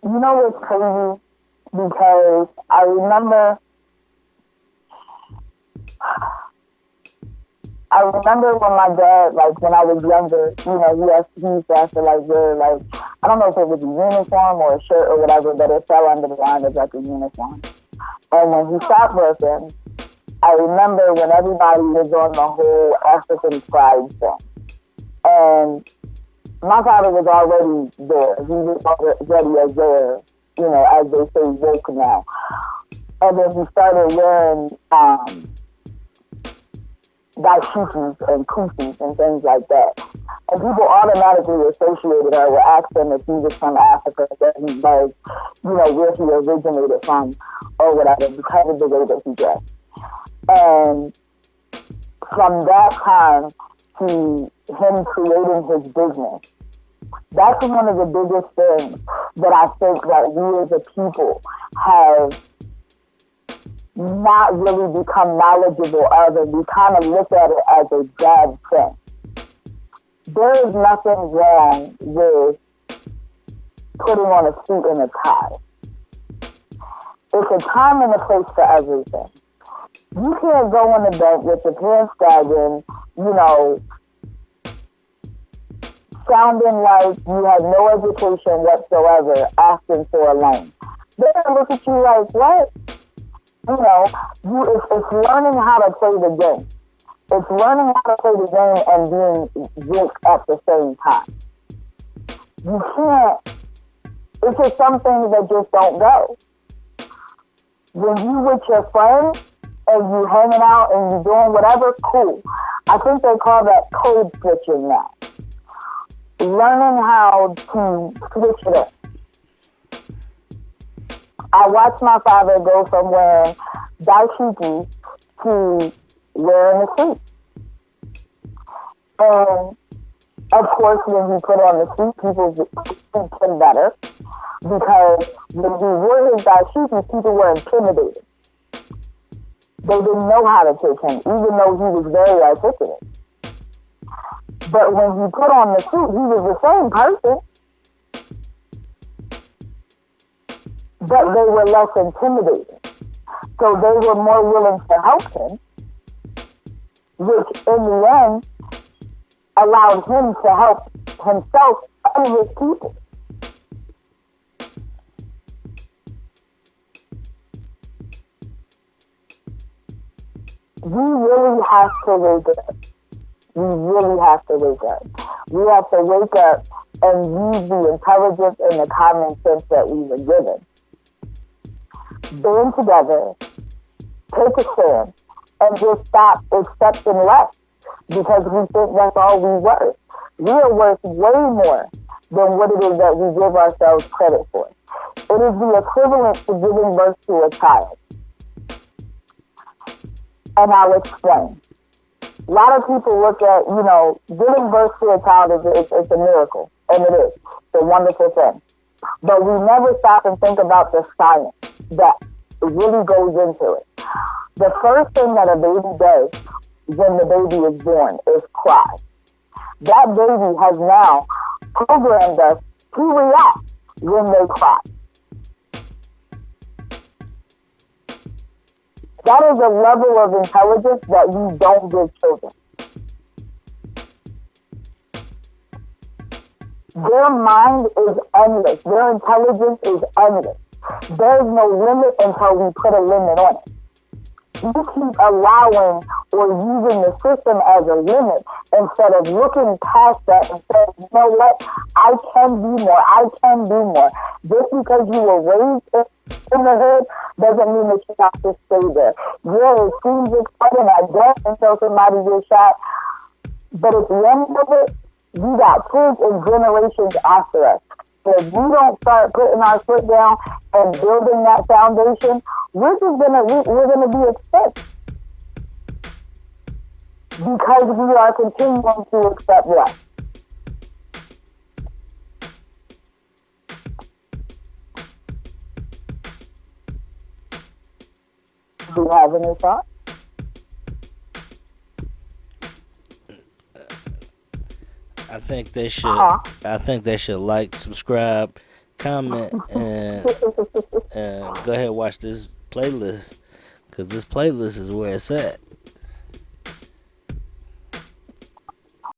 You know what's crazy? Because I remember when my dad, like when I was younger, he used to have to like wear like, I don't know if it was a uniform or a shirt or whatever, but it fell under the line of like a uniform. And when he stopped working, I remember when everybody was on the whole African pride thing. And my father was already there. He was already as there, as they say, woke now. And then he started wearing dashikis and kufis and things like that. And people automatically associated her with asking if he was from Africa, that he was, where he originated from or whatever, because of the way that he dressed. And from that time to him creating his business, that's one of the biggest things that I think that we as a people have not really become knowledgeable of, and we kind of look at it as a bad thing. There is nothing wrong with putting on a suit and a tie. It's a time and a place for everything. You can't go on the bank with your pants sagging, sounding like you have no education whatsoever, asking for a loan. They're gonna look at you like, what? It's learning how to play the game. It's learning how to play the game and being woke at the same time. You can't. It's just some things that just don't go. When you with your friends and you hanging out and you doing whatever, cool. I think they call that code switching now. Learning how to switch it up. I watched my father go from wearing dashiki to wearing a suit. And of course, when he put on the suit, people treated him better, because when he wore his dashiki, people were intimidated. They didn't know how to take him, even though he was very articulate. But when he put on the suit, he was the same person, but they were less intimidated. So they were more willing to help him, which in the end allowed him to help himself and his people. We really have to wake up. We really have to wake up. We have to wake up and use the intelligence and the common sense that we were given. Band together, take a stand, and just stop accepting less, because we think that's all we worth. We are worth way more than what it is that we give ourselves credit for. It is the equivalent to giving birth to a child. And I'll explain. A lot of people look at, giving birth to a child is a miracle, and it is. It's a wonderful thing. But we never stop and think about the science that really goes into it. The first thing that a baby does when the baby is born is cry. That baby has now programmed us to react when they cry. That is a level of intelligence that you don't give children. Their mind is endless. Their intelligence is endless. There's no limit until we put a limit on it. You keep allowing or using the system as a limit instead of looking past that and saying, you know what, I can be more, I can do more. Just because you were raised in the hood doesn't mean that you have to stay there. Yeah, it seems exciting, I guess, until somebody gets shot. But at the end of it, we got kids and generations after us. So if we don't start putting our foot down and building that foundation, we're gonna be extinct, because we are continuing to accept less. Do you have any thoughts? I think they should. I think they should like, subscribe, comment, and go ahead and watch this playlist, because this playlist is where it's at.